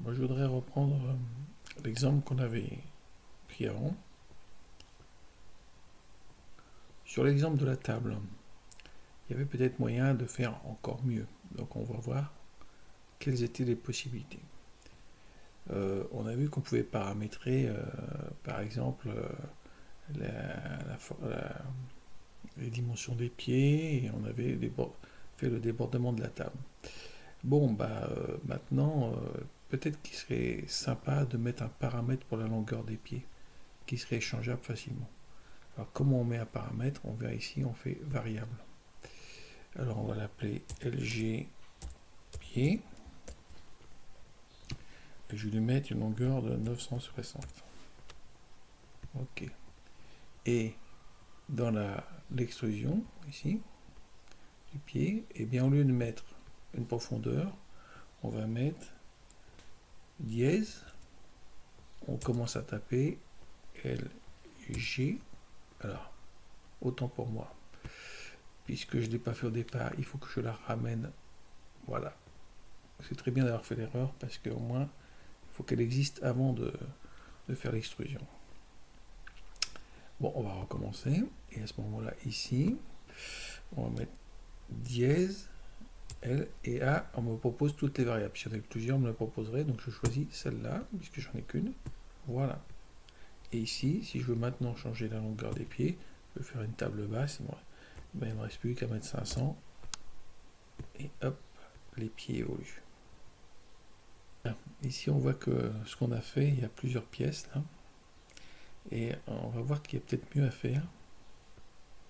Moi, je voudrais reprendre l'exemple qu'on avait pris avant. Sur l'exemple de la table, il y avait peut-être moyen de faire encore mieux. Donc on va voir quelles étaient les possibilités. On a vu qu'on pouvait paramétrer, par exemple, les dimensions des pieds, et on avait fait le débordement de la table. Bon, maintenant, peut-être qu'il serait sympa de mettre un paramètre pour la longueur des pieds, qui serait échangeable facilement. Alors, comment on met un paramètre? On verra ici, on fait variable. Alors, on va l'appeler LG pied. Et je vais lui mettre une longueur de 960. OK. Et dans l'extrusion, ici, du pied, et bien au lieu de mettre une profondeur, on va mettre dièse. On commence à taper LG. Alors, autant pour moi. Puisque je ne l'ai pas fait au départ, il faut que je la ramène. Voilà. C'est très bien d'avoir fait l'erreur parce qu'au moins, il faut qu'elle existe avant de faire l'extrusion. Bon, on va recommencer. Et à ce moment-là, ici, on va mettre dièse, L et A. On me propose toutes les variables. Si on avait plusieurs, on me le proposerait. Donc je choisis celle-là, puisque j'en ai qu'une. Voilà. Et ici, si je veux maintenant changer la longueur des pieds, je peux faire une table basse. Ben, il ne me reste plus qu'à mettre 500. Et hop, les pieds évoluent. Ici, on voit que ce qu'on a fait, il y a plusieurs pièces là. Et on va voir qu'il y a peut-être mieux à faire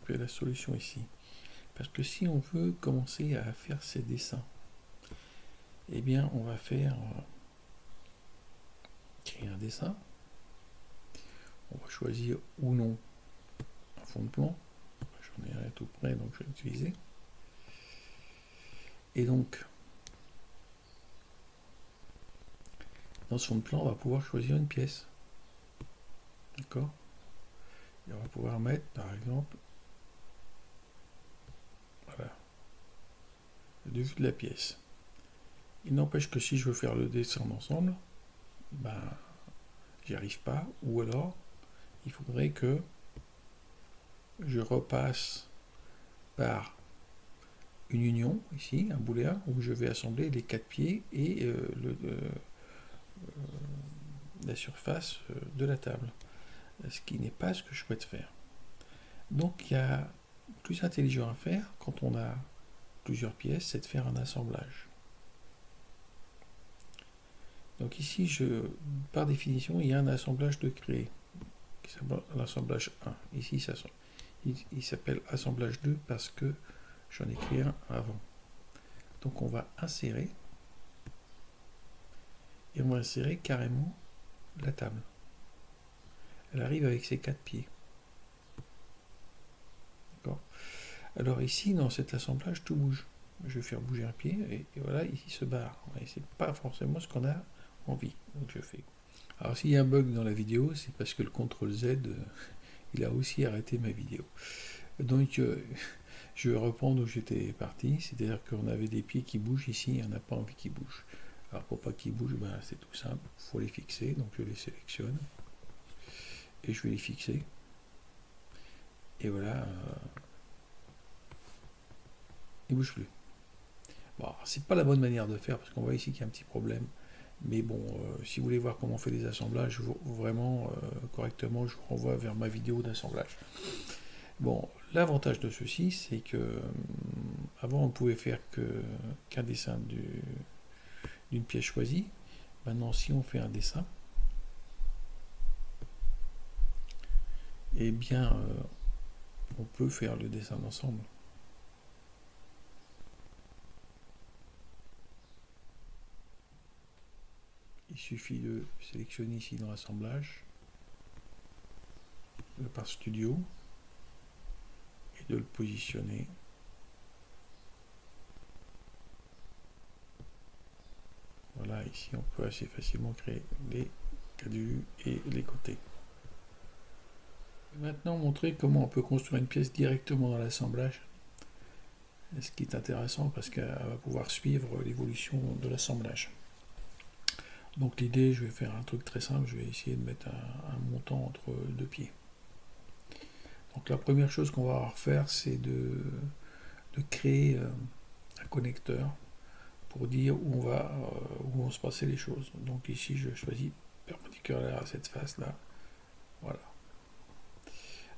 que la solution ici. Parce que si on veut commencer à faire ces dessins, eh bien, on va faire créer un dessin. On va choisir ou non un fond de plan. J'en ai un tout près, donc je vais l'utiliser. Et donc, dans ce fond de plan, on va pouvoir choisir une pièce. D'accord? Et on va pouvoir mettre, par exemple, voilà, le dessus de la pièce. Il n'empêche que si je veux faire le dessin d'ensemble, ben, j'y arrive pas. Ou alors, il faudrait que je repasse par une union, ici, un booléen, où je vais assembler les 4 pieds et la surface de la table. Ce qui n'est pas ce que je souhaite faire. Donc il y a plus intelligent à faire quand on a plusieurs pièces, c'est de faire un assemblage. Donc ici, par définition, il y a un assemblage de créer, qui s'appelle l'assemblage 1. Ici, il s'appelle assemblage 2 parce que j'en ai créé un avant. Donc on va insérer, et on va insérer carrément la table. Elle arrive avec ses 4 pieds. D'accord. Alors ici, dans cet assemblage, tout bouge. Je vais faire bouger un pied, et voilà, ici se barre. Et c'est pas forcément ce qu'on a envie. Donc je fais. Alors s'il y a un bug dans la vidéo, c'est parce que le CTRL Z, il a aussi arrêté ma vidéo. Donc je vais reprendre où j'étais parti, c'est-à-dire qu'on avait des pieds qui bougent ici, et on n'a pas envie qu'ils bougent. Alors pour pas qu'ils bougent, c'est tout simple, il faut les fixer, donc je les sélectionne, et je vais les fixer. Et voilà, ils ne bougent plus. Bon, c'est pas la bonne manière de faire, parce qu'on voit ici qu'il y a un petit problème. Mais bon, si vous voulez voir comment on fait des assemblages vraiment correctement, je vous renvoie vers ma vidéo d'assemblage. Bon, l'avantage de ceci, c'est que avant on ne pouvait faire qu'un dessin d'une pièce choisie. Maintenant, si on fait un dessin, eh bien, on peut faire le dessin d'ensemble. Il suffit de sélectionner ici dans l'assemblage, le part studio, et de le positionner. Voilà, ici on peut assez facilement créer les cas de vue et les côtés. Maintenant, montrer comment on peut construire une pièce directement dans l'assemblage. Ce qui est intéressant parce qu'elle va pouvoir suivre l'évolution de l'assemblage. Donc l'idée, je vais faire un truc très simple, je vais essayer de mettre un montant entre deux pieds. Donc la première chose qu'on va faire, c'est de créer un connecteur pour dire où vont se passer les choses. Donc ici, je choisis perpendiculaire à cette face-là. Voilà.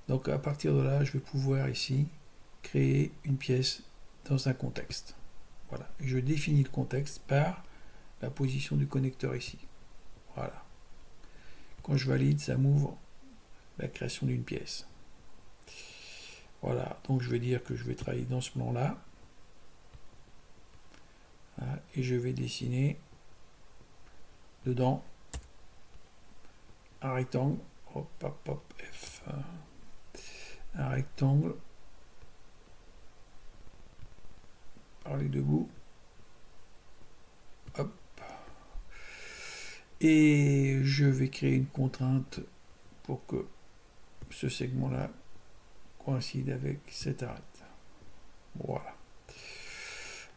Donc à partir de là, je vais pouvoir ici créer une pièce dans un contexte. Voilà. Et je définis le contexte par la position du connecteur ici. Voilà. Quand je valide, ça m'ouvre la création d'une pièce. Voilà. Donc je vais dire que je vais travailler dans ce plan-là. Voilà. Et je vais dessiner dedans un rectangle. Hop, hop, hop, F. Un rectangle par les deux bouts. Hop. Et je vais créer une contrainte pour que ce segment-là coïncide avec cette arête. Voilà.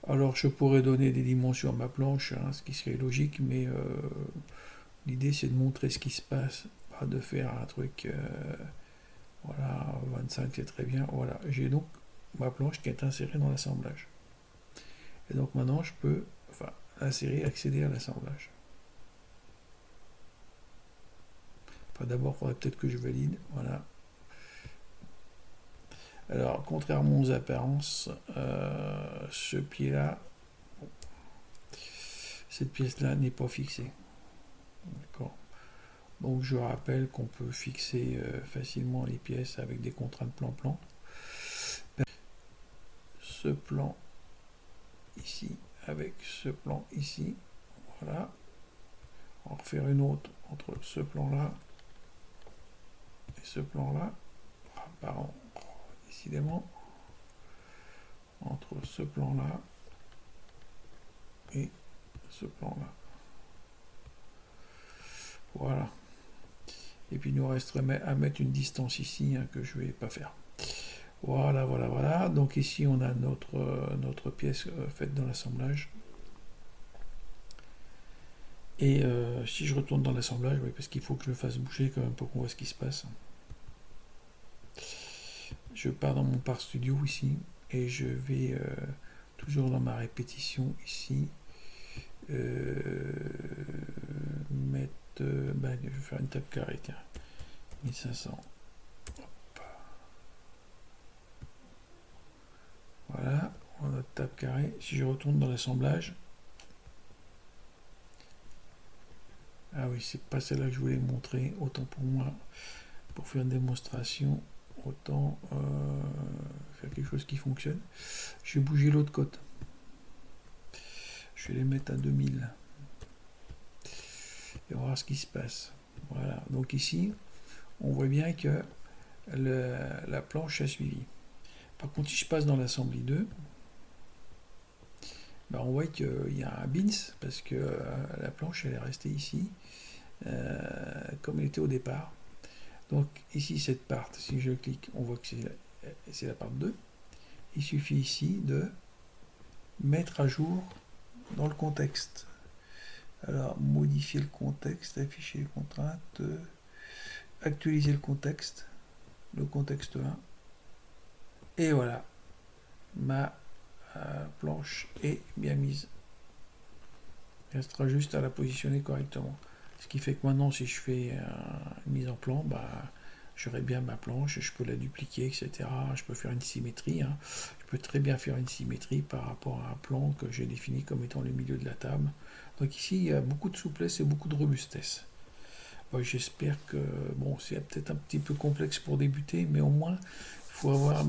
Alors je pourrais donner des dimensions à ma planche, hein, ce qui serait logique, mais l'idée c'est de montrer ce qui se passe, pas de faire un truc, voilà, 25 c'est très bien, voilà. J'ai donc ma planche qui est insérée dans l'assemblage. Et donc maintenant je peux, enfin, insérer, accéder à l'assemblage. Enfin d'abord il faudrait peut-être que je valide, voilà. Alors, contrairement aux apparences, ce pied-là, cette pièce-là n'est pas fixée. D'accord. Donc, je rappelle qu'on peut fixer facilement les pièces avec des contraintes plan-plan. Ce plan ici avec ce plan ici. Voilà. On va refaire une autre entre ce plan-là et ce plan-là. Pardon. Décidément, entre ce plan-là et ce plan-là. Voilà. Et puis il nous resterait à mettre une distance ici, hein, que je ne vais pas faire. Voilà, voilà, voilà. Donc ici on a notre pièce faite dans l'assemblage. Et si je retourne dans l'assemblage, oui, parce qu'il faut que je le fasse bouger quand même pour qu'on voit ce qui se passe. Je pars dans mon Part Studio ici et je vais toujours dans ma répétition ici mettre, je vais faire une table carrée, tiens, 1500. Hop. Voilà, on a notre table carrée. Si je retourne dans l'assemblage, ah oui, c'est pas celle-là que je voulais montrer, autant pour moi, pour faire une démonstration. Autant faire quelque chose qui fonctionne. Je vais bouger l'autre côte. Je vais les mettre à 2000. Et on va voir ce qui se passe. Voilà. Donc ici, on voit bien que la planche a suivi. Par contre, si je passe dans l'assembly 2, ben on voit qu'il y a un bins parce que la planche elle est restée ici comme elle était au départ. Donc ici cette part, si je clique, on voit que c'est la part 2. Il suffit ici de mettre à jour dans le contexte. Alors modifier le contexte, afficher les contraintes, actualiser le contexte 1. Et voilà, ma planche est bien mise. Il restera juste à la positionner correctement. Ce qui fait que maintenant, si je fais une mise en plan, j'aurai bien ma planche, je peux la dupliquer, etc. Je peux faire une symétrie. Hein. Je peux très bien faire une symétrie par rapport à un plan que j'ai défini comme étant le milieu de la table. Donc ici, il y a beaucoup de souplesse et beaucoup de robustesse. J'espère que, bon, c'est peut-être un petit peu complexe pour débuter, mais au moins, il faut avoir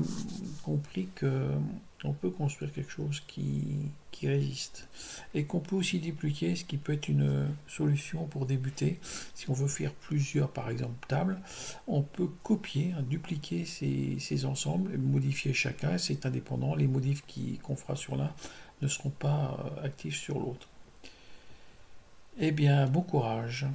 compris qu'on peut construire quelque chose qui résiste. Et qu'on peut aussi dupliquer, ce qui peut être une solution pour débuter. Si on veut faire plusieurs, par exemple, tables, on peut copier, dupliquer ces ensembles, et modifier chacun, c'est indépendant. Les modifs qu'on fera sur l'un ne seront pas actifs sur l'autre. Eh bien, bon courage.